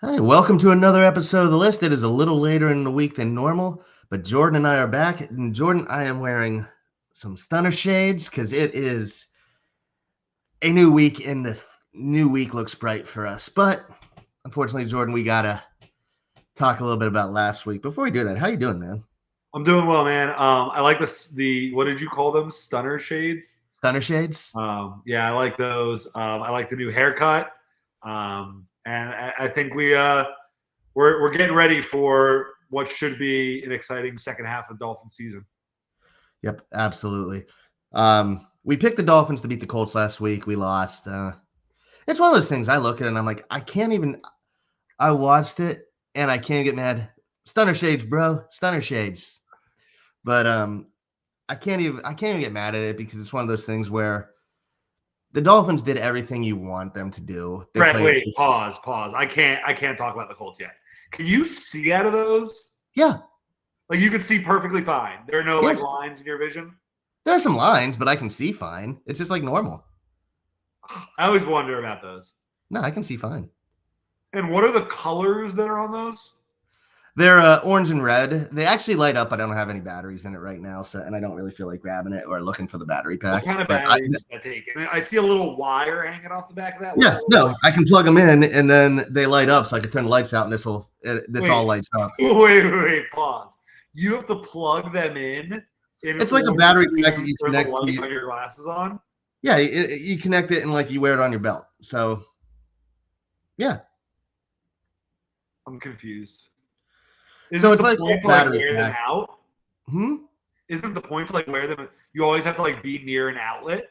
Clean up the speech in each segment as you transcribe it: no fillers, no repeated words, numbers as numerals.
Hi, welcome to another episode of The List. It is a little later in the week than normal, but Jordan and I are back. And Jordan, I am wearing some stunner shades because it is a new week and the new week looks bright for us. But unfortunately, Jordan, we gotta talk a little bit about last week. Before we do that, how you doing, man? I'm doing well, man. I like this. What did you call them? Stunner shades. Stunner shades? Yeah, I like those. I like the new haircut. And I think we're getting ready for what should be an exciting second half of Dolphin season. Yep, absolutely. We picked the Dolphins to beat the Colts last week. We lost. It's one of those things I look at and I'm like, I watched it and I can't get mad. Stunner shades, bro. Stunner shades. But I can't even get mad at it because it's one of those things where the Dolphins did everything you want them to do. Wait, pause. I can't talk about the Colts yet. Can you see out of those? Yeah. Like you can see perfectly fine. There are no like lines in your vision. There are some lines, but I can see fine. It's just like normal. I always wonder about those. No, I can see fine. And what are the colors that are on those? They're orange and red. They actually light up. I don't have any batteries in it right now, and I don't really feel like grabbing it or looking for the battery pack. What kind of batteries does that take? I see a little wire hanging off the back of that. Yeah, no, I can plug them in and then they light up, so I can turn the lights out and this all lights up. Wait, pause. You have to plug them in. It's like a battery pack that you connect to your glasses on. Yeah, you connect it and like you wear it on your belt. So, yeah. I'm confused. So it's like a battery wear pack. Them out? Isn't the point to like wear them? You always have to like be near an outlet.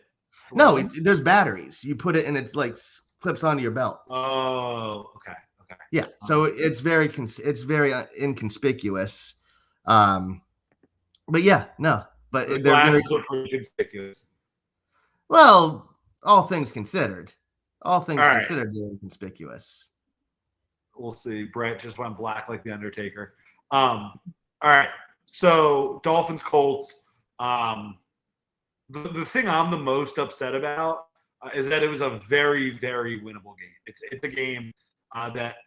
No, there's batteries. You put it and it's like clips onto your belt. Oh, okay. Yeah, so it's very inconspicuous. But yeah, no, but the they're glasses are pretty conspicuous. Well, all things considered, they're inconspicuous. We'll see. Brett just went black like the Undertaker. All right. So Dolphins Colts. The thing I'm the most upset about is that it was a very, very winnable game. It's a game that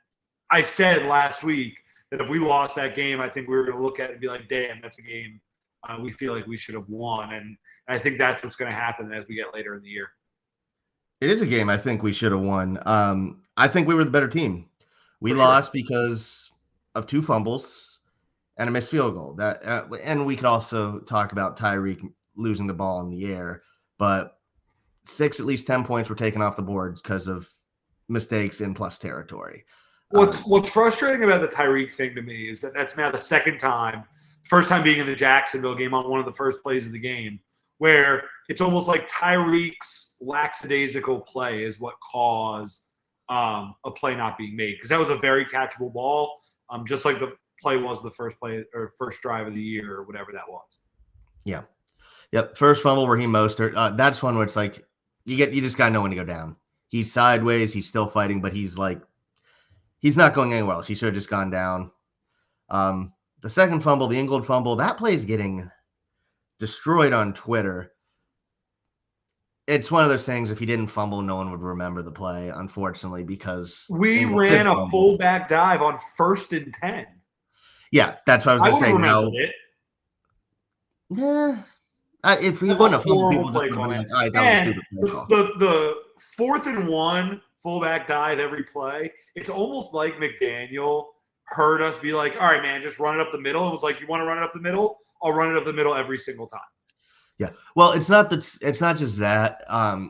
I said last week that if we lost that game, I think we were going to look at it and be like, damn, that's a game we feel like we should have won. And I think that's what's going to happen as we get later in the year. It is a game I think we should have won. I think we were the better team. We lost because of 2 fumbles and a missed field goal. And we could also talk about Tyreek losing the ball in the air, but at least 10 points were taken off the board because of mistakes in plus territory. What's frustrating about the Tyreek thing to me is that that's now the second time, first time being in the Jacksonville game on one of the first plays of the game, where it's almost like Tyreek's lackadaisical play is what caused a play not being made, because that was a very catchable ball, just like the play was the first play or first drive of the year or whatever that was. Yeah. Yep. First fumble Raheem Mostert. That's one where it's like you just gotta know when to go down. He's sideways. He's still fighting, but he's not going anywhere else. He should have just gone down. The second fumble, the Ingold fumble, that play is getting destroyed on Twitter. It's one of those things, if he didn't fumble, no one would remember the play, unfortunately, because we ran a fullback dive on 1st and 10. Yeah, that's what I was going to say. Now, if he wouldn't have fumbled, people play just would have been like, that was stupid. The 4th and 1 fullback dive every play, it's almost like McDaniel heard us be like, all right, man, just run it up the middle. And was like, you want to run it up the middle? I'll run it up the middle every single time. Yeah. Well, it's not just that.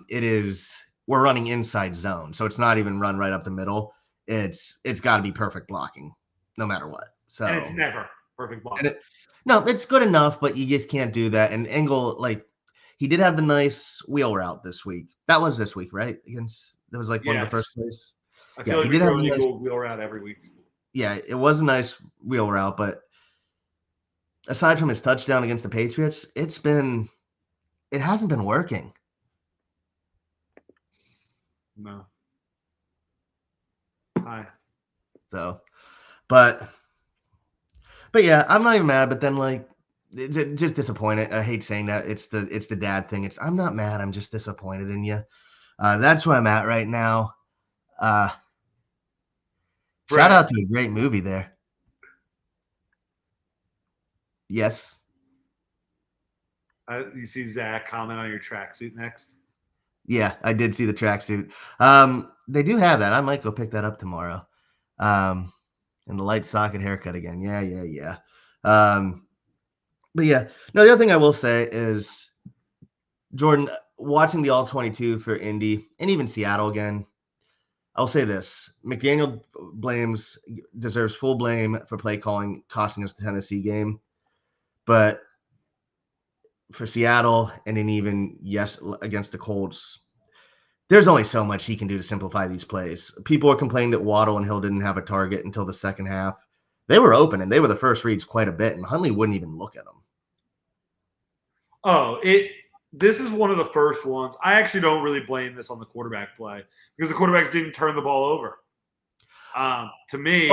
It is, we're running inside zone. So it's not even run right up the middle. It's got to be perfect blocking no matter what. So and it's never perfect blocking. No, it's good enough, but you just can't do that. And Engel, he did have the nice wheel route this week. That was this week, right? That was one of the first plays. I feel like we throw an Engel wheel route every week. Yeah, it was a nice wheel route, but aside from his touchdown against the Patriots, it hasn't been working. No. Hi. So, but yeah, I'm not even mad, but then just disappointed. I hate saying that. It's the dad thing. I'm not mad. I'm just disappointed in you. That's where I'm at right now. Shout Brett, out to a great movie there. Yes. you see Zach comment on your tracksuit next. Yeah, I did see the tracksuit. They do have that. I might go pick that up tomorrow. And the light socket haircut again. Yeah. But yeah, no, the other thing I will say is Jordan, watching the all 22 for Indy and even Seattle again, I'll say this. McDaniel deserves full blame for play calling, costing us the Tennessee game. But for Seattle and then even, yes, against the Colts, there's only so much he can do to simplify these plays. People are complaining that Waddle and Hill didn't have a target until the second half. They were open, and they were the first reads quite a bit, and Huntley wouldn't even look at them. Oh, this is one of the first ones. I actually don't really blame this on the quarterback play because the quarterbacks didn't turn the ball over. To me,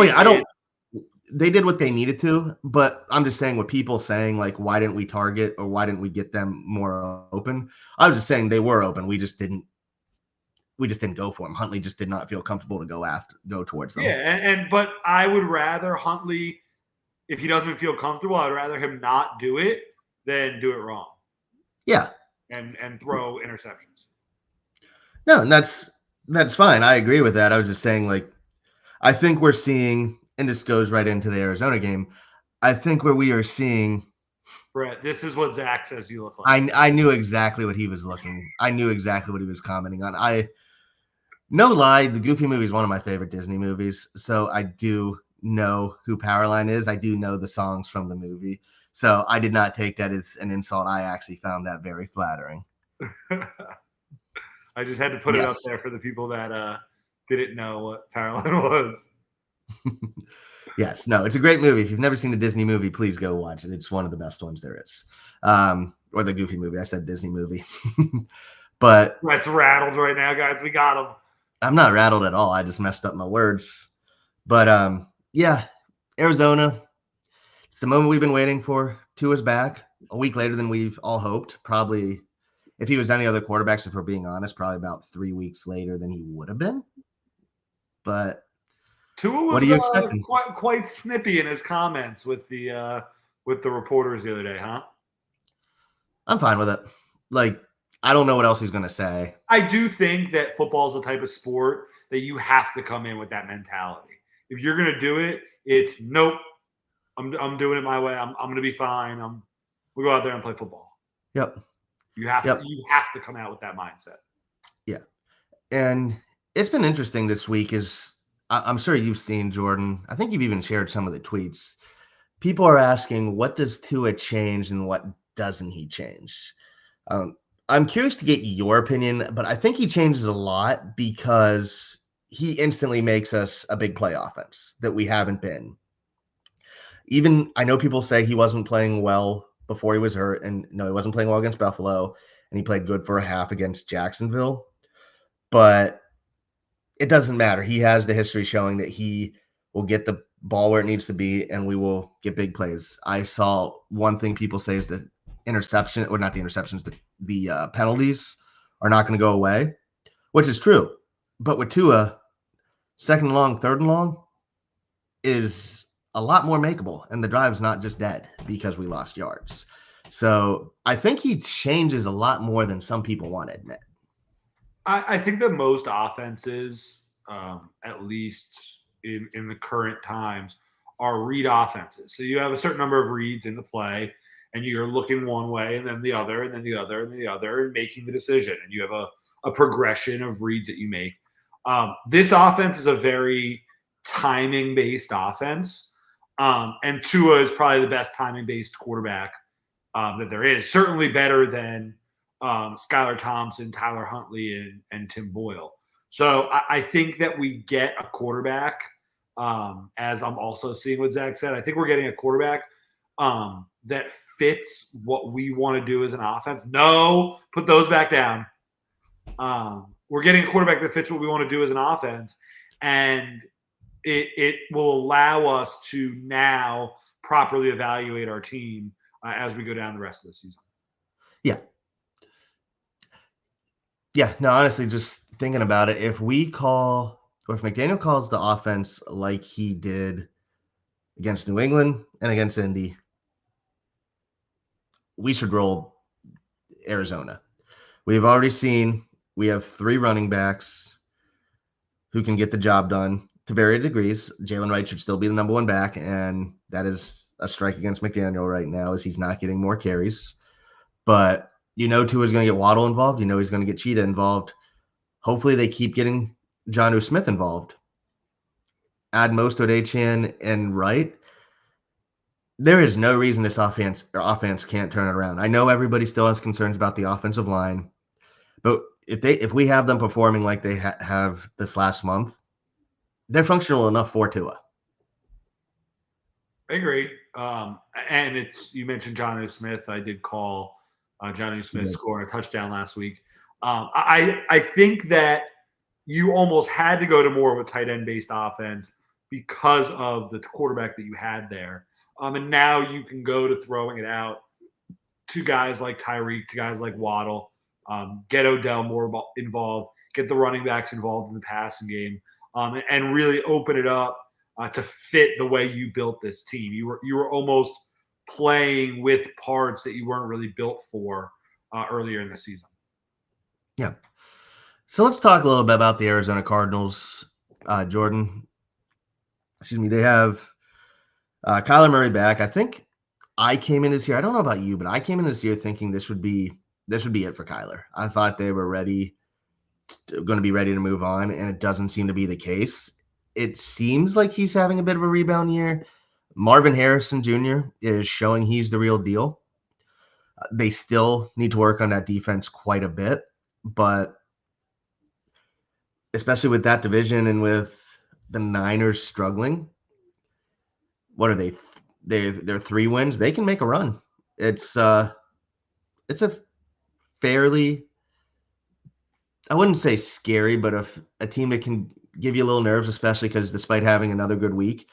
they did what they needed to, but I'm just saying what people saying, like, why didn't we target or why didn't we get them more open? I was just saying they were open. We just didn't go for him. Huntley just did not feel comfortable to go towards them. Yeah, but I would rather Huntley, if he doesn't feel comfortable, I'd rather him not do it than do it wrong. Yeah. And throw interceptions. No, and that's fine. I agree with that. I was just saying, like, I think we're seeing, and this goes right into the Arizona game, I think where we are seeing. Brett, this is what Zach says you look like. I knew exactly what he was looking. I knew exactly what he was commenting on. No lie, the Goofy movie is one of my favorite Disney movies. So I do know who Powerline is. I do know the songs from the movie. So I did not take that as an insult. I actually found that very flattering. I just had to put it up there for the people that didn't know what Powerline was. Yes, no, it's a great movie. If you've never seen a Disney movie, please go watch it. It's one of the best ones there is. Or the Goofy movie. I said Disney movie. But Brett's rattled right now, guys. We got him. I'm not rattled at all. I just messed up my words. But yeah, Arizona. It's the moment we've been waiting for. Tua's back a week later than we've all hoped. Probably, if he was any other quarterbacks, if we're being honest, probably about 3 weeks later than he would have been. But Tua was what are you expecting? Quite snippy in his comments with the reporters the other day, huh? I'm fine with it. Like, I don't know what else he's going to say. I do think that football is the type of sport that you have to come in with that mentality. If you're going to do it, it's nope. I'm doing it my way. I'm going to be fine. We'll go out there and play football. Yep. You have to come out with that mindset. Yeah. And it's been interesting this week is I'm sure you've seen, Jordan. I think you've even shared some of the tweets. People are asking, what does Tua change and what doesn't he change? I'm curious to get your opinion, but I think he changes a lot because he instantly makes us a big play offense that we haven't been. Even I know people say he wasn't playing well before he was hurt, and no, he wasn't playing well against Buffalo, and he played good for a half against Jacksonville. But it doesn't matter. He has the history showing that he will get the ball where it needs to be, and we will get big plays. I saw one thing people say is that interception, or not the interceptions, the penalties are not going to go away, which is true. But with Tua, second and long, third and long is a lot more makeable, and the drive's not just dead because we lost yards. So I think he changes a lot more than some people want to admit. I think that most offenses, at least in the current times, are read offenses. So you have a certain number of reads in the play, and you're looking one way and then the other and then the other and the other and making the decision. And you have a progression of reads that you make. This offense is a very timing-based offense. And Tua is probably the best timing-based quarterback that there is. Certainly better than Skylar Thompson, Tyler Huntley, and Tim Boyle. So I think that we get a quarterback, as I'm also seeing what Zach said. I think we're getting a quarterback that fits what we want to do as an offense. No, put those back down. We're getting a quarterback that fits what we want to do as an offense, and it will allow us to now properly evaluate our team as we go down the rest of the season. Yeah. Yeah, no, honestly, just thinking about it, if we call or if McDaniel calls the offense like he did against New England and against Indy, we should roll Arizona. We've already seen we have 3 running backs who can get the job done to varying degrees. Jalen Wright should still be the number 1 back, and that is a strike against McDaniel right now, as he's not getting more carries. But Tua is going to get Waddle involved. He's going to get Cheetah involved. Hopefully they keep getting Jonnu Smith involved. Add Mostert, Achane, and Wright. There is no reason this offense can't turn it around. I know everybody still has concerns about the offensive line, but if we have them performing like they have this last month, they're functional enough for Tua. I agree. And you mentioned Jonnu Smith. I did call Jonnu Smith scoring a touchdown last week. I think that you almost had to go to more of a tight end based offense because of the quarterback that you had there. And now you can go to throwing it out to guys like Tyreek, to guys like Waddle, get Odell more involved, get the running backs involved in the passing game, and really open it up to fit the way you built this team. You were almost playing with parts that you weren't really built for earlier in the season. Yeah. So let's talk a little bit about the Arizona Cardinals. Jordan, excuse me, they have Kyler Murray back. I think I came in this year. I don't know about you, but I came in this year thinking this would be it for Kyler. I thought they were going to be ready to move on, and it doesn't seem to be the case. It seems like he's having a bit of a rebound year. Marvin Harrison Jr. is showing he's the real deal. They still need to work on that defense quite a bit, but especially with that division and with the Niners struggling, what are they? They're 3 wins. They can make a run. It's a fairly, I wouldn't say scary, but a team that can give you a little nerves, especially because despite having another good week,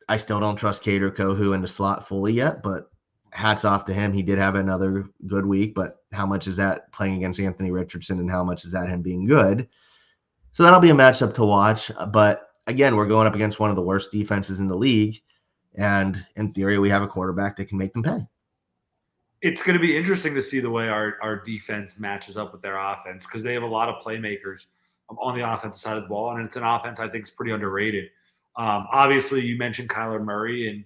I still don't trust Cater Kohu in the slot fully yet, but hats off to him. He did have another good week, but how much is that playing against Anthony Richardson, and how much is that him being good? So that'll be a matchup to watch. But again, we're going up against one of the worst defenses in the league, and in theory, we have a quarterback that can make them pay. It's going to be interesting to see the way our defense matches up with their offense, because they have a lot of playmakers on the offensive side of the ball, and it's an offense I think is pretty underrated. Obviously, you mentioned Kyler Murray, and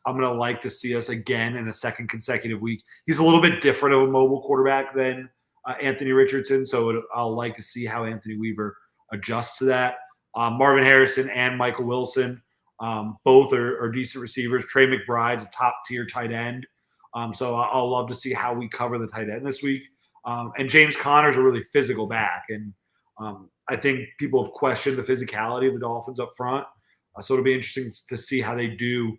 I'm going to like to see us again in a second consecutive week. He's a little bit different of a mobile quarterback than Anthony Richardson, so I'll like to see how Anthony Weaver adjusts to that. Marvin Harrison and Michael Wilson, both are decent receivers. Trey McBride's a top-tier tight end. So I'll love to see how we cover the tight end this week. And James Conner's a really physical back. And I think people have questioned the physicality of the Dolphins up front. So it'll be interesting to see how they do.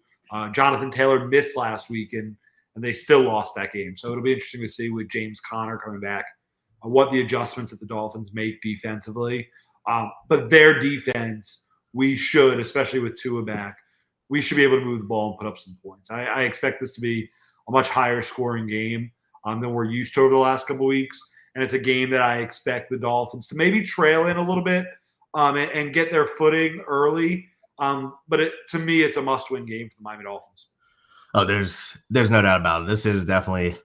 Jonathan Taylor missed last week, and they still lost that game. So it'll be interesting to see with James Conner coming back, what the adjustments that the Dolphins make defensively. But their defense, we should, especially with Tua back, we should be able to move the ball and put up some points. I expect this to be a much higher scoring game than we're used to over the last couple of weeks. And it's a game that I expect the Dolphins to maybe trail in a little bit and get their footing early. But to me, it's a must-win game for the Miami Dolphins. Oh, there's no doubt about it. This is definitely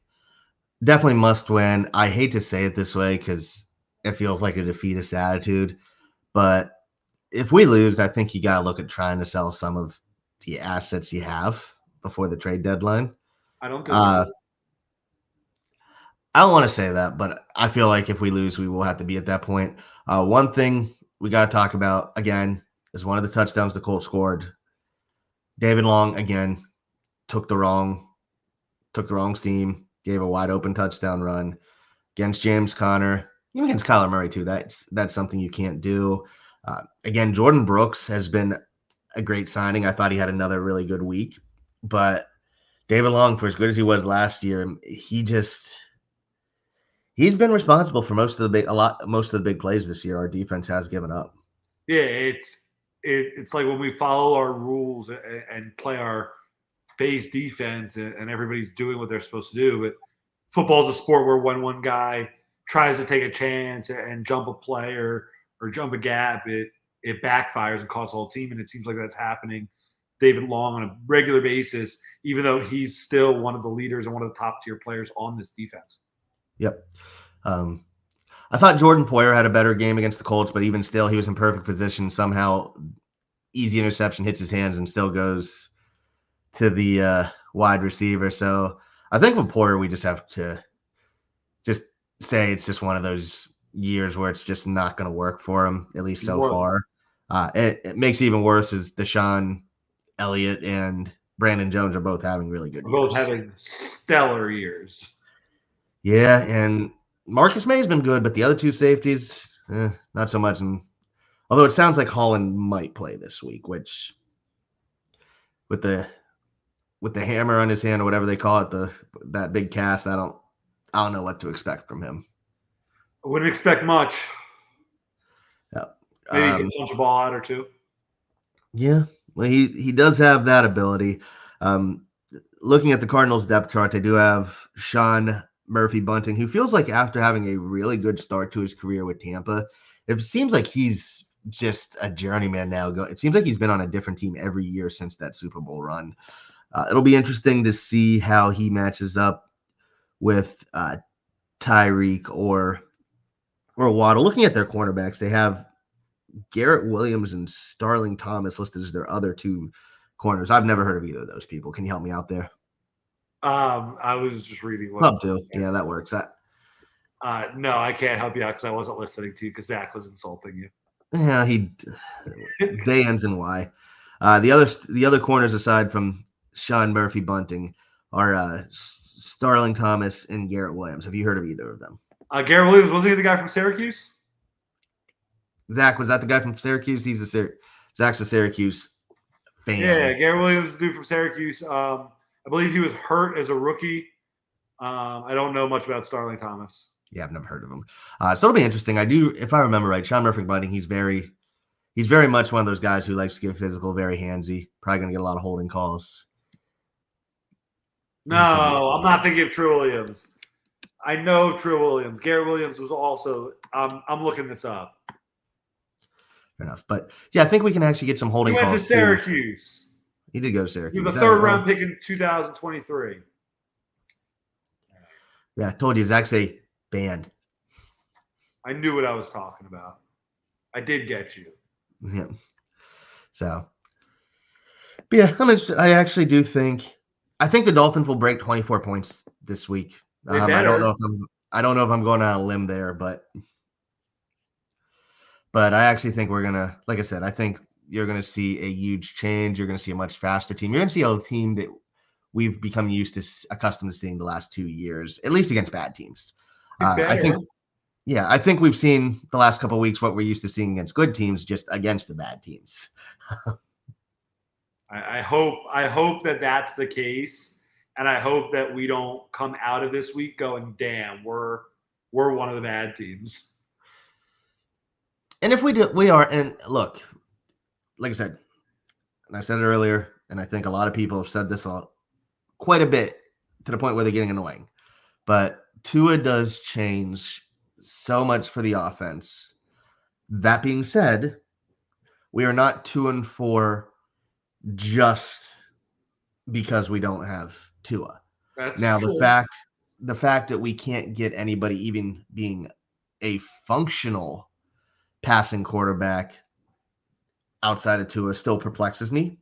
must win. I hate to say it this way because it feels like a defeatist attitude, but if we lose, I think you got to look at trying to sell some of the assets you have before the trade deadline. I don't disagree. I don't want to say that, but I feel like if we lose, we will have to be at that point. One thing we got to talk about, again, is one of the touchdowns the Colts scored. David Long, again, took the wrong seam, gave a wide open touchdown run against James Conner, even against Kyler Murray too. That's something you can't do. Again, Jordan Brooks has been a great signing. I thought he had another really good week, but David Long, for as good as he was last year, he's been responsible for most of the big plays this year. Our defense has given up. Yeah, it's like when we follow our rules and play our base defense, and everybody's doing what they're supposed to do. But football is a sport where one guy tries to take a chance and jump a play or or jump a gap, it backfires and costs the whole team. And it seems like that's happening David Long on a regular basis, even though he's still one of the leaders and one of the top tier players on this defense. Yep. I thought Jordan Poyer had a better game against the Colts, but even still, he was in perfect position. Somehow, easy interception hits his hands and still goes to the wide receiver. So I think with Poyer, we just have to just say it's just one of those years where it's just not going to work for him, at least so far. It makes it even worse is Deshaun Elliott and Brandon Jones are both having really good years. Both having stellar years. Yeah, and Marcus May has been good, but the other two safeties, not so much. And although it sounds like Holland might play this week, which with the hammer on his hand or whatever they call it, that big cast, I don't know what to expect from him. I wouldn't expect much. Yeah. Maybe he can punch a ball out or two. Yeah, well, he does have that ability. Looking at the Cardinals depth chart, they do have Sean Murphy-Bunting, who feels like after having a really good start to his career with Tampa, it seems like he's just a journeyman now. It seems like he's been on a different team every year since that Super Bowl run. It'll be interesting to see how he matches up with Tyreek or Waddle. Looking at their cornerbacks, they have Garrett Williams and Starling Thomas listed as their other two corners. I've never heard of either of those people. Can you help me out there? I was just reading what. Club too. Yeah, that works. No, I can't help you out because I wasn't listening to you because Zach was insulting you. Yeah, they ends in Y. The other corners aside from Sean Murphy-Bunting are Starling Thomas and Garrett Williams. Have you heard of either of them? Garrett Williams, wasn't he the guy from Syracuse? Zach, was that the guy from Syracuse? Zach's a Syracuse fan. Yeah, Garrett Williams is the dude from Syracuse. I believe he was hurt as a rookie. I don't know much about Starling Thomas. Yeah, I've never heard of him. So it'll be interesting. If I remember right, Sean Murphy-Bunting, he's very much one of those guys who likes to get physical, very handsy. Probably going to get a lot of holding calls. No, I'm not thinking of Trill Williams. I know of Trill Williams. Garrett Williams was also. I'm looking this up. Fair enough, but yeah, I think we can actually get some holding calls. He went to Syracuse. Too. He did go to Syracuse. He was a third-round pick in 2023. Yeah, I told you, Zach's a band. I knew what I was talking about. I did get you. Yeah. So, but yeah, I actually do think. I think the Dolphins will break 24 points this week. I don't know if I'm going on a limb there, but I actually think we're gonna, like I said, I think you're gonna see a huge change. You're gonna see a much faster team. You're gonna see a team that we've become accustomed to seeing the last 2 years, at least against bad teams. I think we've seen the last couple of weeks what we're used to seeing against good teams, just against the bad teams. I hope that that's the case, and I hope that we don't come out of this week going, "Damn, we're one of the bad teams." And if we do, we are. And look, like I said, and I said it earlier, and I think a lot of people have said this quite a bit to the point where they're getting annoying. But Tua does change so much for the offense. That being said, we are not 2-4 just because we don't have Tua. That's now true. the fact that we can't get anybody even being a functional passing quarterback outside of Tua still perplexes me.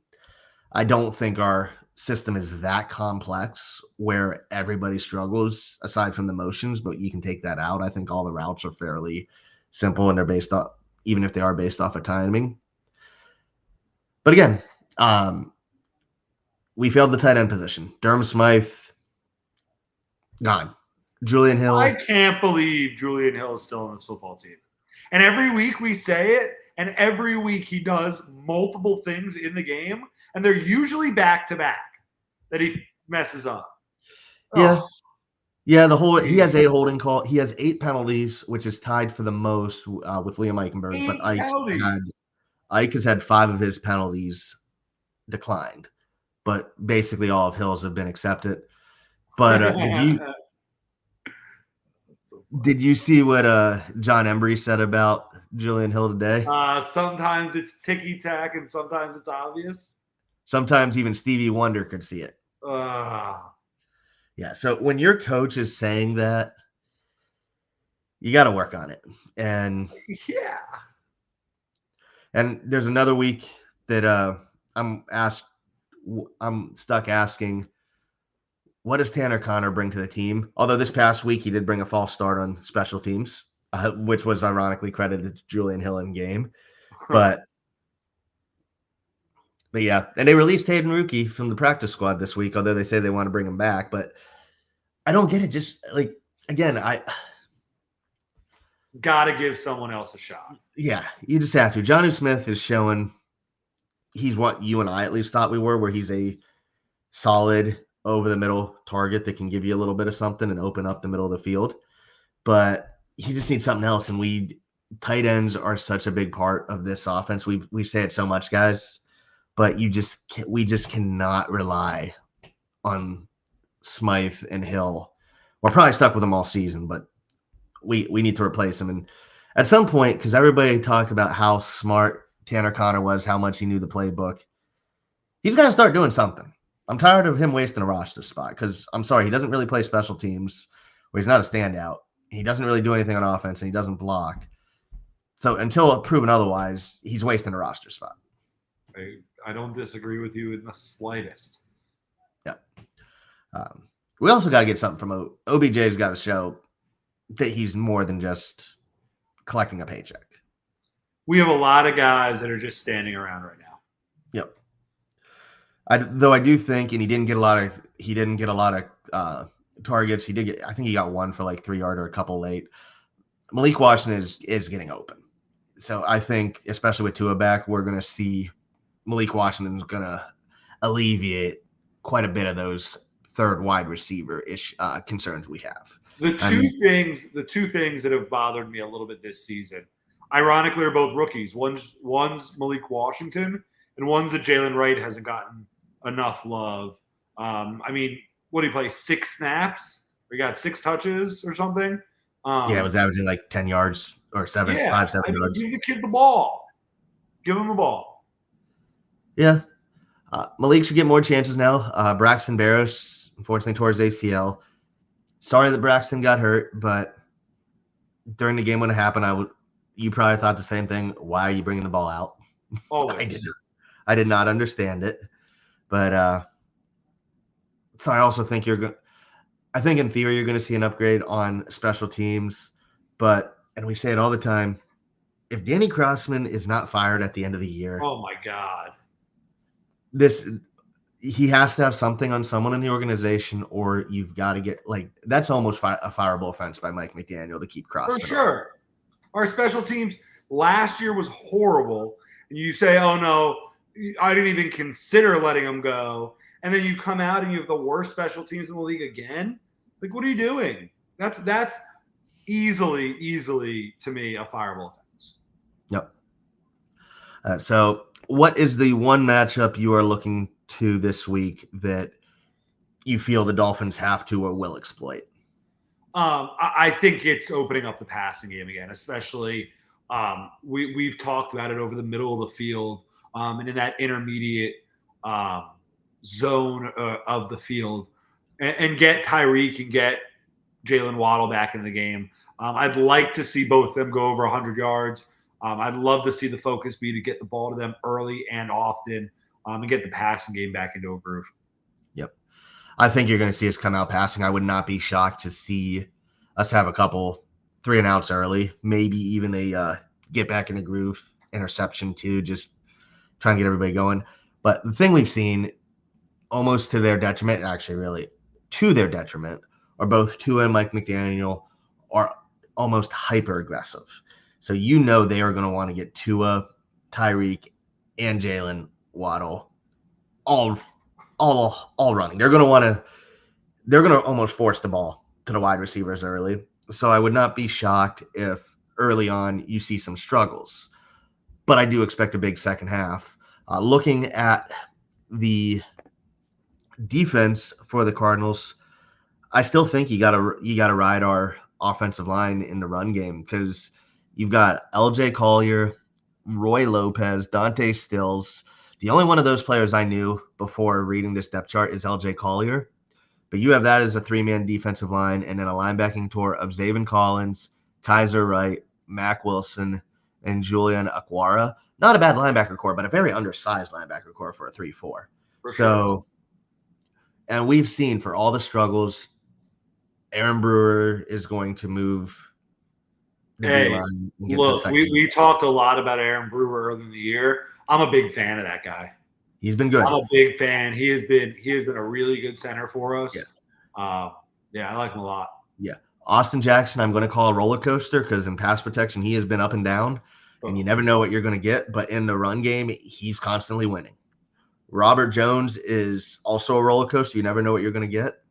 I don't think our system is that complex where everybody struggles aside from the motions, but you can take that out. I think all the routes are fairly simple and they're based off, even if they are based off of timing. But again, we failed the tight end position. Durham Smythe, gone. Julian Hill. I can't believe Julian Hill is still on this football team. And every week we say it, and every week he does multiple things in the game, and they're usually back-to-back that he messes up. Yeah. Oh. Yeah, he has 8 holding calls. He has 8 penalties, which is tied for the most with Liam Eichenberg. But Ike has had 5 of his penalties declined. But basically all of Hill's have been accepted. But did you see what John Embry said about Julian Hill today? Sometimes it's ticky-tack and sometimes it's obvious. Sometimes even Stevie Wonder could see it. Yeah, so when your coach is saying that, you got to work on it. And yeah. And there's another week that I'm stuck asking, what does Tanner Connor bring to the team? Although this past week he did bring a false start on special teams, which was ironically credited to Julian Hill in game. But yeah, and they released Hayden Rookie from the practice squad this week, although they say they want to bring him back. But I don't get it. Just like, again, got to give someone else a shot. Yeah, you just have to. Jonnu Smith is showing he's what you and I at least thought we were, where he's a solid over the middle target that can give you a little bit of something and open up the middle of the field. But he just needs something else. And tight ends are such a big part of this offense. We say it so much, guys, but we just cannot rely on Smythe and Hill. We're probably stuck with them all season, but we need to replace them. And at some point, because everybody talked about how smart Tanner Connor was, how much he knew the playbook, he's got to start doing something. I'm tired of him wasting a roster spot because I'm sorry, he doesn't really play special teams where he's not a standout. He doesn't really do anything on offense and he doesn't block. So until proven otherwise, he's wasting a roster spot. I don't disagree with you in the slightest. Yeah. We also got to get something from OBJ's got to show that he's more than just collecting a paycheck. We have a lot of guys that are just standing around right now. Yep. Though I do think, and he didn't get a lot of targets. I think he got one for like 3-yard or a couple late. Malik Washington is getting open. So I think, especially with Tua back, we're going to see Malik Washington's going to alleviate quite a bit of those third wide receiver-ish concerns we have. The two things that have bothered me a little bit this season, ironically, are both rookies. One's Malik Washington, and one's that Jalen Wright hasn't gotten 7 love. I mean, what did he play? 6 snaps? Or he got 6 touches or something? Yeah, it was averaging like 10 yards or 7 yards. Give the kid the ball. Give him the ball. Yeah. Malik should get more chances now. Braxton Barros, unfortunately, towards ACL. Sorry that Braxton got hurt, but during the game when it happened, you probably thought the same thing. Why are you bringing the ball out? Always. I did not understand it. But so I also think I think in theory you're going to see an upgrade on special teams. And we say it all the time, if Danny Crossman is not fired at the end of the year. Oh, my God. He has to have something on someone in the organization, or you've got to get that's almost a fireable offense by Mike McDaniel to keep Crossman. For sure. Our special teams last year was horrible. And you say, oh, no, I didn't even consider letting him go. And then you come out and you have the worst special teams in the league again. Like, what are you doing? That's easily to me a fireable offense. Yep. So what is the one matchup you are looking to this week that you feel the Dolphins have to or will exploit? I think it's opening up the passing game again, especially we've talked about it over the middle of the field and in that intermediate zone of the field and get Tyreek and get Jalen Waddle back in the game. I'd like to see both of them go over 100 yards. I'd love to see the focus be to get the ball to them early and often and get the passing game back into a groove. Yep. I think you're going to see us come out passing. I would not be shocked to see us have a couple 3-and-outs early, maybe even a get back in the groove interception too, just trying to get everybody going. But the thing we've seen almost to their detriment, actually really to their detriment, are both Tua and Mike McDaniel are almost hyper aggressive. So they are going to want to get Tua, Tyreek, and Jalen Waddle all running. They're going to almost force the ball to the wide receivers early. So I would not be shocked if early on you see some struggles. But I do expect a big second half. Looking at the defense for the Cardinals, I still think you gotta ride our offensive line in the run game because You've got L.J. Collier, Roy Lopez, Dante Stills. The only one of those players I knew before reading this depth chart is L.J. Collier. But you have that as a three-man defensive line, and then a linebacking tour of Zaven Collins, Kaiser Wright, Mac Wilson, and Julian Aquara. Not a bad linebacker core, but a very undersized linebacker core for a 3-4. So, and we've seen for all the struggles, Aaron Brewer is going to move the D-line and get look, we talked a lot about Aaron Brewer earlier in the year. I'm a big fan of that guy. He's been good. I'm a big fan. He has been a really good center for us. Yeah, I like him a lot. Yeah. Austin Jackson, I'm going to call a roller coaster because in pass protection, he has been up and down, and you never know what you're going to get. But in the run game, he's constantly winning. Robert Jones is also a roller coaster. You never know what you're going to get,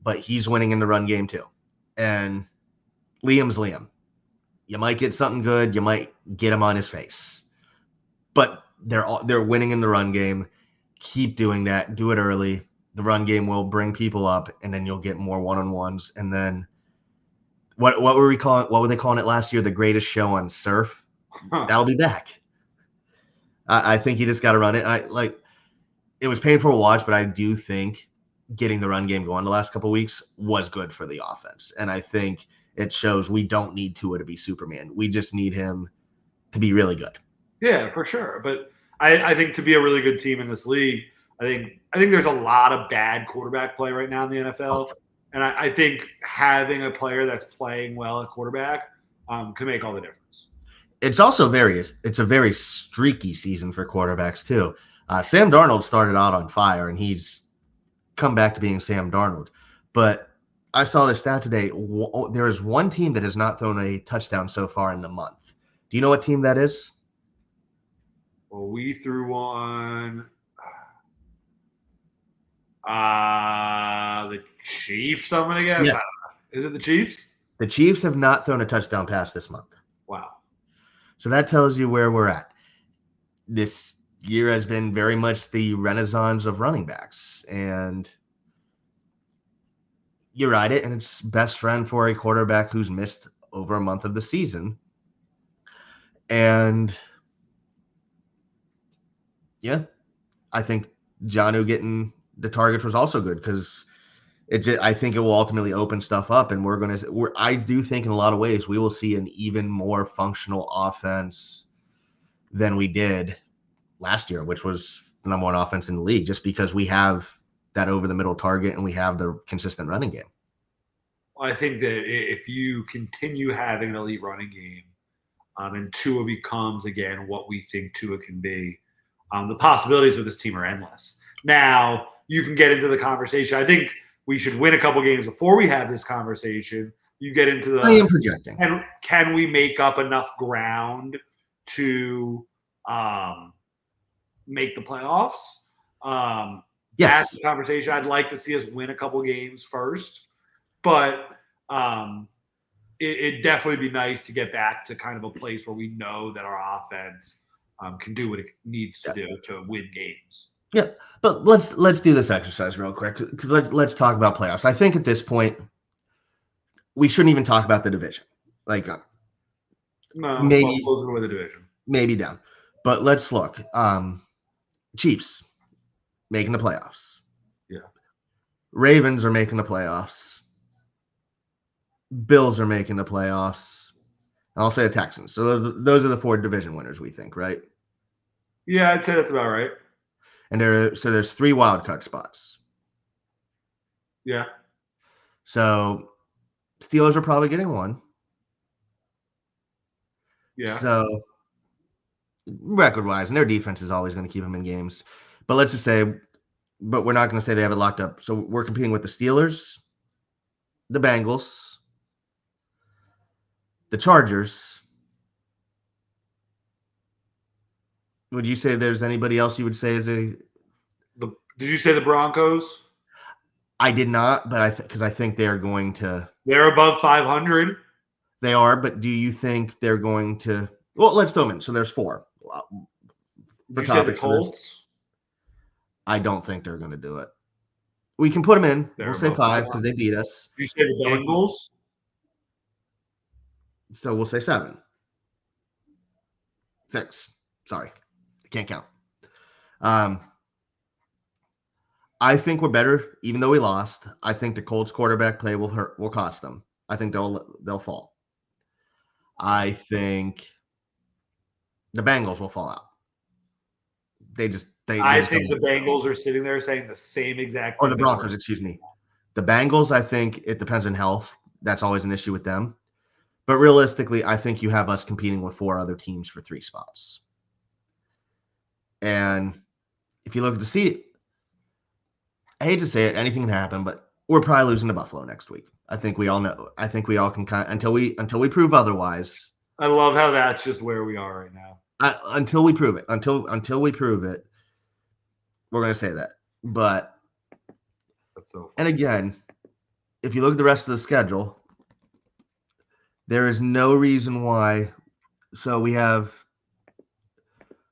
but he's winning in the run game too. And Liam's Liam. You might get something good. You might get him on his face, but they're winning in the run game. Keep doing that. Do it early. The run game will bring people up, and then you'll get more one-on-ones. And then what were we calling? What were they calling it last year? The greatest show on surf. That'll be back. I think you just got to run it. It was painful to watch, but I do think getting the run game going the last couple of weeks was good for the offense. And I think it shows we don't need Tua to be Superman. We just need him to be really good. Yeah, for sure. But I think to be a really good team in this league, I think there's a lot of bad quarterback play right now in the NFL. And I think having a player that's playing well at quarterback can make all the difference. It's also a very streaky season for quarterbacks too. Sam Darnold started out on fire, and he's come back to being Sam Darnold. But I saw the stat today. There is one team that has not thrown a touchdown so far in the month. Do you know what team that is? Well, we threw one. The Chiefs, I'm going to guess. Yes. Is it the Chiefs? The Chiefs have not thrown a touchdown pass this month. Wow. So that tells you where we're at. This year has been very much the renaissance of running backs. And you ride it, and it's best friend for a quarterback who's missed over a month of the season. And yeah, I think Jonnu getting the targets was also good because I think it will ultimately open stuff up, and I do think in a lot of ways we will see an even more functional offense than we did last year, which was the number one offense in the league, just because we have that over the middle target and we have the consistent running game. I think that if you continue having an elite running game, and Tua becomes again what we think Tua can be, the possibilities with this team are endless. Now you can get into the conversation. I think we should win a couple games before we have this conversation. You get into the. I am projecting. And can we make up enough ground to make the playoffs? Yes. That's the conversation. I'd like to see us win a couple games first, but it'd definitely be nice to get back to kind of a place where we know that our offense can do what it needs to do to win games. Yeah, but let's do this exercise real quick because let's talk about playoffs. I think at this point we shouldn't even talk about the division. No, maybe closer with the division, maybe down. But let's look. Chiefs making the playoffs. Yeah. Ravens are making the playoffs. Bills are making the playoffs. And I'll say the Texans. So those are the four division winners, we think, right? Yeah, I'd say that's about right. And there's 3 wild card spots. Yeah. So Steelers are probably getting 1. Yeah. So record-wise, and their defense is always going to keep them in games. But let's just say, but we're not going to say they have it locked up. So we're competing with the Steelers, the Bengals, the Chargers. Would you say there's anybody else you would say is a? Did you say the Broncos? I did not, but because I think they are going to. They're above 500. They are, but do you think they're going to? Well, let's throw them in. So there's 4. Did you say the Colts? I don't think they're going to do it. We can put them in. We'll say 5 because they beat us. Did you say the Bengals? So we'll say 7. 6. Sorry. I can't count. Um, I think we're better, even though we lost. I think the Colts quarterback play will cost them. I think they'll fall. I think the Bengals will fall out. They just I just don't. think the Bengals are sitting there saying the same exact Or thing the that we're Broncos, excuse me. The Bengals, I think it depends on health. That's always an issue with them. But realistically, I think you have us competing with 4 other teams for 3 spots. And if you look at the seat, I hate to say it, anything can happen, but we're probably losing to Buffalo next week. I think we all know. I think we all can until we prove otherwise. I love how that's just where we are right now. Until we prove it. Until we prove it, we're going to say that. But that's so funny. And again, if you look at the rest of the schedule, there is no reason why. So we have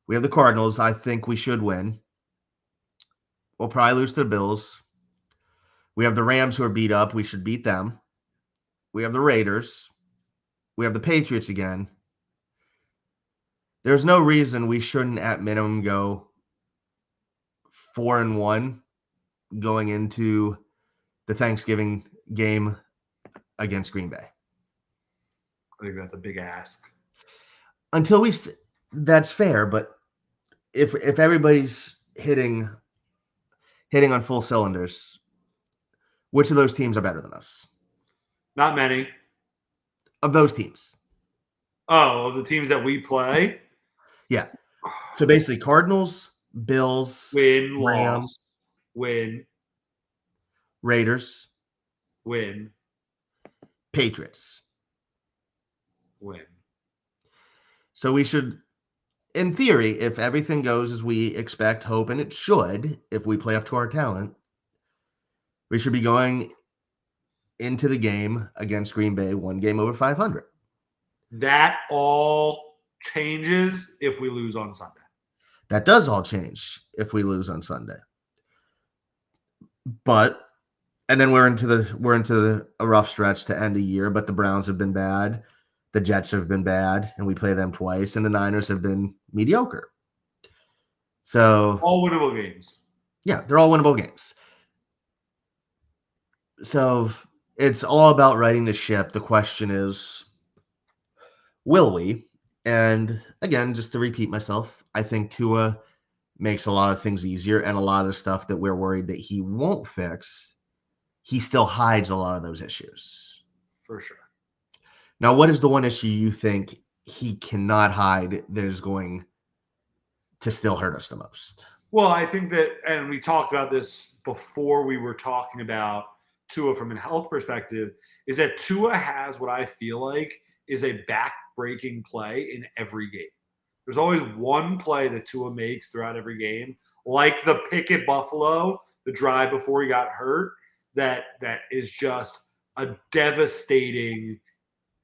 the Cardinals. I think we should win. We'll probably lose to the Bills. We have the Rams who are beat up. We should beat them. We have the Raiders. We have the Patriots again. There's no reason we shouldn't at minimum go 4-1 going into the Thanksgiving game against Green Bay. I think that's a big ask. That's fair, but if everybody's hitting on full cylinders, which of those teams are better than us? Not many. Of those teams. Oh, of the teams that we play? Yeah. So basically Cardinals, Bills, win, Rams, loss, win, Raiders, win, Patriots. win. So we should, in theory, if everything goes as we expect, hope, and it should, if we play up to our talent, we should be going into the game against Green Bay 1 game over 500. That all changes if we lose on Sunday. That does all change if we lose on Sunday. But and then we're into a rough stretch to end a year, but the Browns have been bad, the Jets have been bad, and we play them twice, and the Niners have been mediocre. So all winnable games. Yeah, they're all winnable games. So it's all about righting the ship. The question is, will we? And again, just to repeat myself, I think Tua makes a lot of things easier, and a lot of stuff that we're worried that he won't fix, he still hides a lot of those issues. For sure. Now, what is the one issue you think he cannot hide that is going to still hurt us the most? Well, I think that, and we talked about this before we were talking about Tua from a health perspective, is that Tua has what I feel like is a back-breaking play in every game. There's always one play that Tua makes throughout every game, like the pick at Buffalo, the drive before he got hurt, that is just a devastating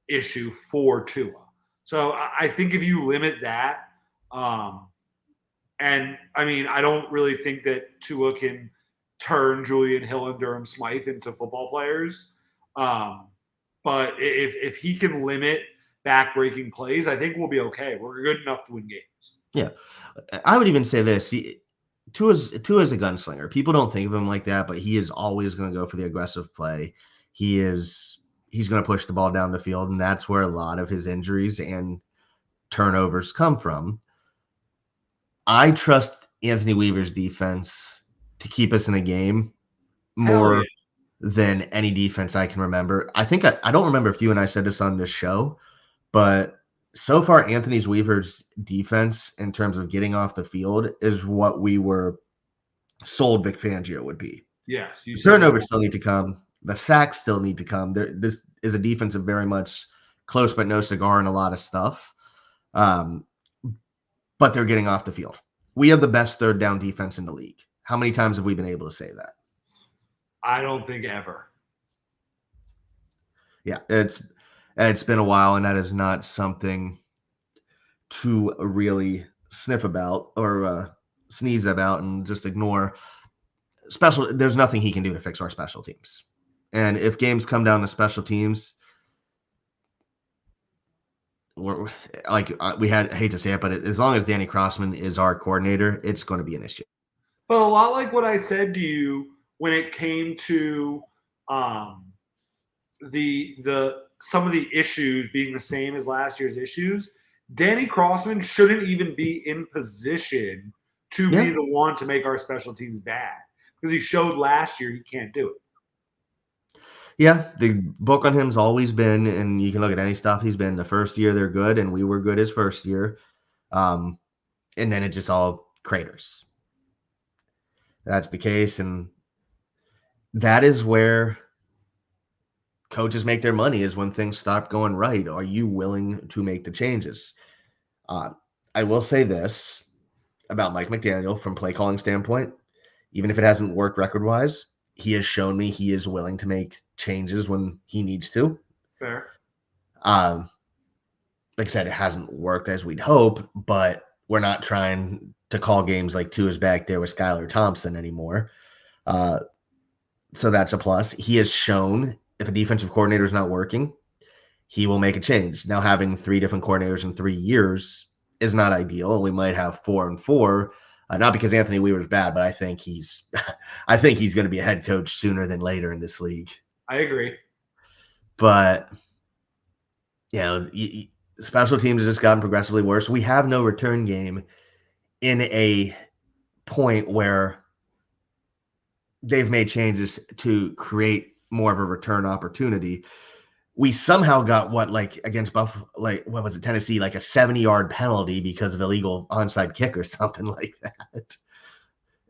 issue for Tua. So I think if you limit that, and I mean, I don't really think that Tua can turn Julian Hill and Durham Smythe into football players. But if he can limit back-breaking plays, I think we'll be okay. We're good enough to win games. Yeah. I would even say this. Tua's a gunslinger. People don't think of him like that, but he is always going to go for the aggressive play. He's going to push the ball down the field, and that's where a lot of his injuries and turnovers come from. I trust Anthony Weaver's defense to keep us in a game more than any defense I can remember. I think I don't remember if you and I said this on this show, but so far Anthony Weaver's defense in terms of getting off the field is what we were sold Vic Fangio would be. Yes. The turnovers still need to come. The sacks still need to come. This is a defense of very much close but no cigar and a lot of stuff. But they're getting off the field. We have the best third down defense in the league. How many times have we been able to say that? I don't think ever. Yeah, it's been a while, and that is not something to really sniff about or sneeze about and just ignore. There's nothing he can do to fix our special teams. And if games come down to special teams, we're like I hate to say it, but as long as Danny Crossman is our coordinator, it's going to be an issue. But a lot like what I said to you when it came to the some of the issues being the same as last year's issues, Danny Crossman shouldn't even be in position to be Yeah. the one to make our special teams bad because he showed last year he can't do it. Yeah, the book on him's always been, and you can look at any stuff he's been. The first year they're good, and we were good his first year, and then it just all craters. That's the case, and that is where coaches make their money is when things stop going right. Are you willing to make the changes? Uh, I will say this about Mike McDaniel from play calling standpoint, even if it hasn't worked record wise, he has shown me he is willing to make changes when he needs to. Fair. Um, like I said, it hasn't worked as we'd hope, but we're not trying to call games like two is back there with Skylar Thompson anymore. So that's a plus. He has shown if a defensive coordinator is not working, he will make a change. Now, having three different coordinators in 3 years is not ideal, and we might have 4 and 4. Not because Anthony Weaver's bad, but I think he's going to be a head coach sooner than later in this league. I agree. But special teams has just gotten progressively worse. We have no return game in a point where they've made changes to create more of a return opportunity. We somehow got against Buffalo, what was it, Tennessee, like a 70-yard penalty because of illegal onside kick or something like that.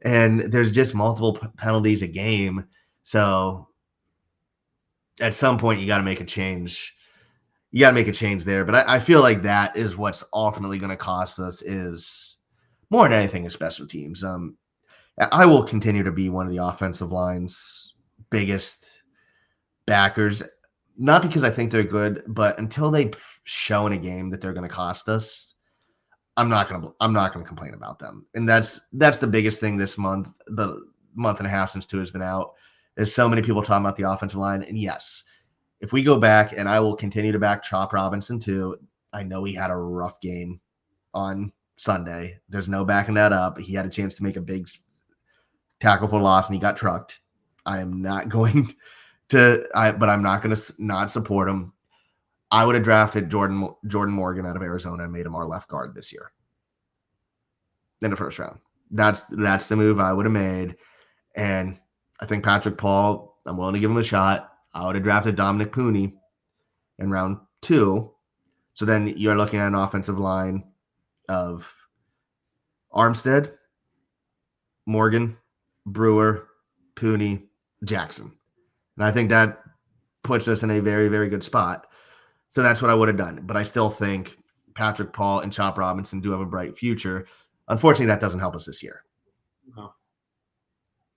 And there's just multiple penalties a game. So at some point you got to make a change. You got to make a change there. But I feel like that is what's ultimately going to cost us is more than anything is special teams. I will continue to be one of the offensive line's biggest backers, not because I think they're good, but until they show in a game that they're going to cost us, I'm not going to complain about them. And that's the biggest thing this month, the month and a half since Tua has been out, is so many people talking about the offensive line. And yes, if we go back, and I will continue to back Chop Robinson too. I know he had a rough game on Sunday. There's no backing that up. He had a chance to make a big tackle for loss, and he got trucked. I am not going but I'm not going to not support him. I would have drafted Jordan Morgan out of Arizona and made him our left guard this year in the first round. That's the move I would have made. And I think Patrick Paul, I'm willing to give him a shot. I would have drafted Dominic Pooney in round 2. So then you're looking at an offensive line of Armstead, Morgan, Brewer, Pooney, Jackson. And I think that puts us in a very, very good spot. So that's what I would have done. But I still think Patrick Paul and Chop Robinson do have a bright future. Unfortunately, that doesn't help us this year. No,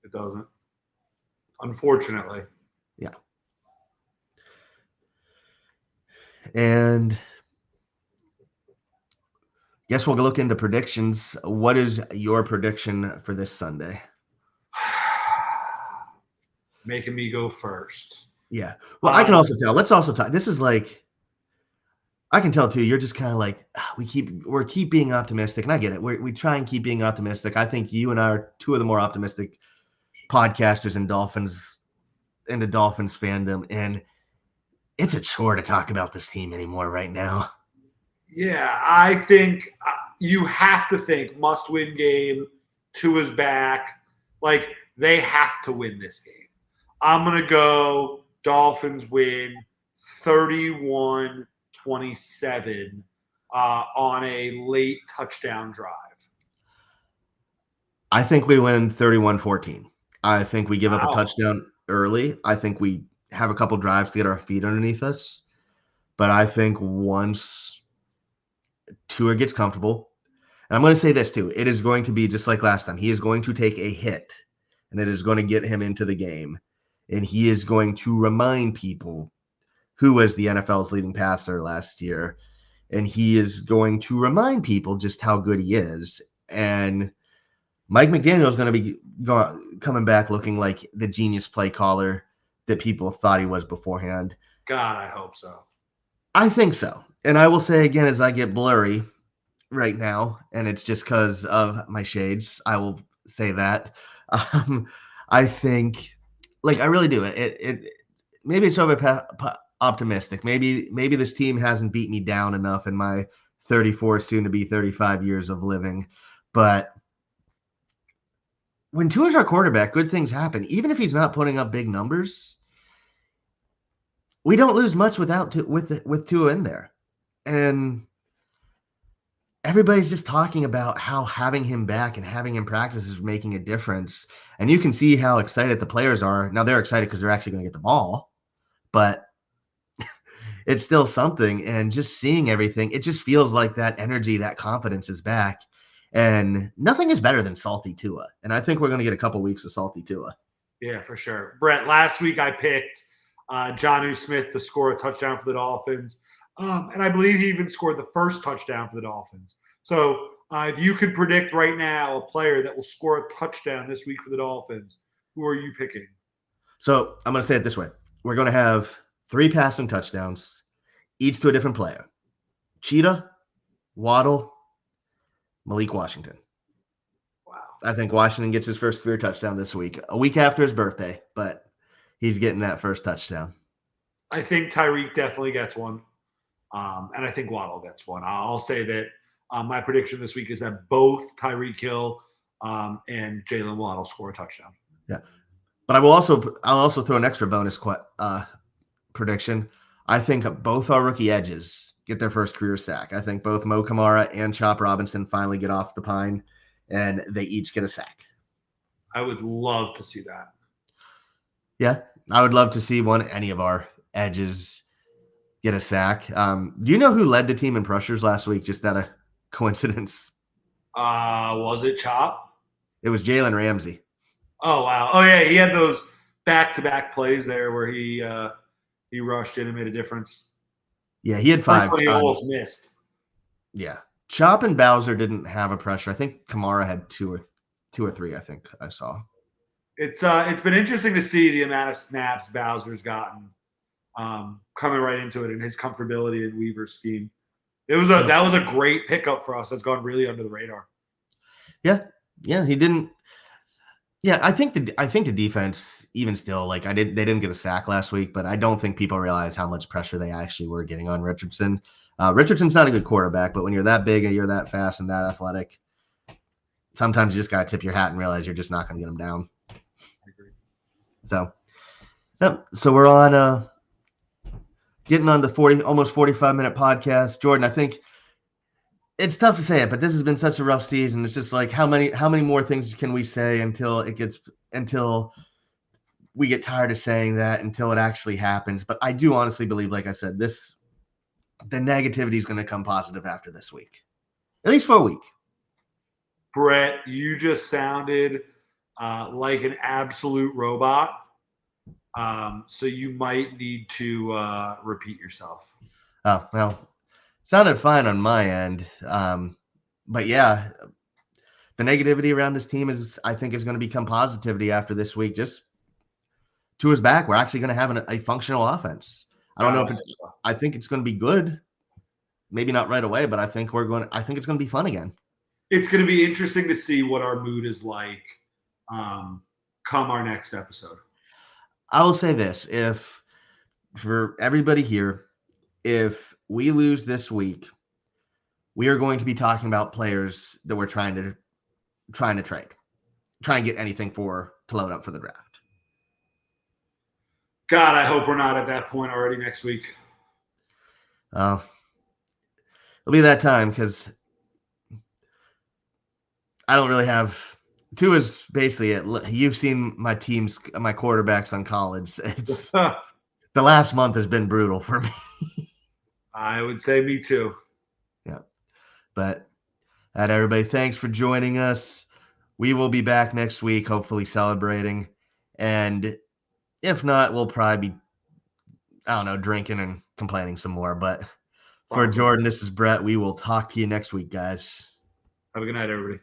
it doesn't. Unfortunately. Yeah. And guess we'll look into predictions. What is your prediction for this Sunday? Making me go first. Yeah. Well, I can also tell. Let's also talk. This is like, I can tell too. You're just kind of like, we're keep being optimistic, and I get it. We try and keep being optimistic. I think you and I are two of the more optimistic podcasters in the Dolphins fandom, and it's a chore to talk about this team anymore right now. Yeah, I think you have to think must-win game. Tua's back. Like, they have to win this game. I'm going to go Dolphins win 31-27 on a late touchdown drive. I think we win 31-14. I think we give up a touchdown early. I think we have a couple drives to get our feet underneath us. But I think once Tua gets comfortable, and I'm going to say this too, it is going to be just like last time. He is going to take a hit, and it is going to get him into the game. And he is going to remind people who was the NFL's leading passer last year. And he is going to remind people just how good he is. And Mike McDaniel is going to be coming back looking like the genius play caller that people thought he was beforehand. God, I hope so. I think so. And I will say again, as I get blurry right now, and it's just because of my shades, I will say that. Um, I think, like, I really do. It maybe it's optimistic. Maybe this team hasn't beat me down enough in my 34, soon to be 35 years of living. But when Tua's our quarterback, good things happen. Even if he's not putting up big numbers, we don't lose much with Tua in there. And everybody's just talking about how having him back and having him practice is making a difference. And you can see how excited the players are. Now they're excited because they're actually going to get the ball, but it's still something. And just seeing everything, it just feels like that energy, that confidence is back. And nothing is better than salty Tua. And I think we're going to get a couple weeks of salty Tua. Yeah, for sure. Brett, last week I picked Jonnu Smith to score a touchdown for the Dolphins. And I believe he even scored the first touchdown for the Dolphins. So if you could predict right now a player that will score a touchdown this week for the Dolphins, who are you picking? So I'm going to say it this way. We're going to have 3 passing touchdowns, each to a different player. Cheetah, Waddle, Malik Washington. Wow. I think Washington gets his first career touchdown this week, a week after his birthday, but he's getting that first touchdown. I think Tyreek definitely gets one. And I think Waddle gets one. I'll say that my prediction this week is that both Tyreek Hill and Jalen Waddle score a touchdown. Yeah, but I'll also throw an extra bonus prediction. I think both our rookie edges get their first career sack. I think both Mo Kamara and Chop Robinson finally get off the pine, and they each get a sack. I would love to see that. Yeah, I would love to see any of our edges get a sack. Do you know who led the team in pressures last week? Just out of coincidence. Was it Chop? It was Jalen Ramsey. Oh, wow. Oh, yeah. He had those back-to-back plays there where he rushed in and made a difference. Yeah, he had 5. First one he almost missed. Yeah. Chop and Bowser didn't have a pressure. I think Kamara had 2 or 3, I think I saw. It's been interesting to see the amount of snaps Bowser's gotten coming right into it and his comfortability in Weaver's scheme. That was a great pickup for us. That's gone really under the radar. Yeah, he didn't. Yeah, I think the defense, even still, they didn't get a sack last week, but I don't think people realize how much pressure they actually were getting on Richardson. Richardson's not a good quarterback, but when you're that big and you're that fast and that athletic, sometimes you just gotta tip your hat and realize you're just not going to get him down. I agree. So, yep. So we're on getting on the almost 45-minute podcast. Jordan, I think it's tough to say it, but this has been such a rough season. It's just like how many more things can we say until we get tired of saying that, until it actually happens. But I do honestly believe, like I said, the negativity is going to come positive after this week, at least for a week. Brett, you just sounded like an absolute robot. So you might need to repeat yourself. Oh, well, sounded fine on my end. But yeah, the negativity around this team I think is going to become positivity after this week. Just Tua's back. We're actually going to have a functional offense. I don't know I think it's going to be good. Maybe not right away, but I think it's going to be fun again. It's going to be interesting to see what our mood is like come our next episode. I will say this, for everybody here, if we lose this week, we are going to be talking about players that we're trying to trade, try and get anything to load up for the draft. God, I hope we're not at that point already next week. It'll be that time because I don't really have. 2 is basically it. You've seen my quarterbacks on college. The last month has been brutal for me. I would say me too. Yeah. But everybody, thanks for joining us. We will be back next week, hopefully celebrating. And if not, we'll probably be, drinking and complaining some more. But for Jordan, this is Brett. We will talk to you next week, guys. Have a good night, everybody.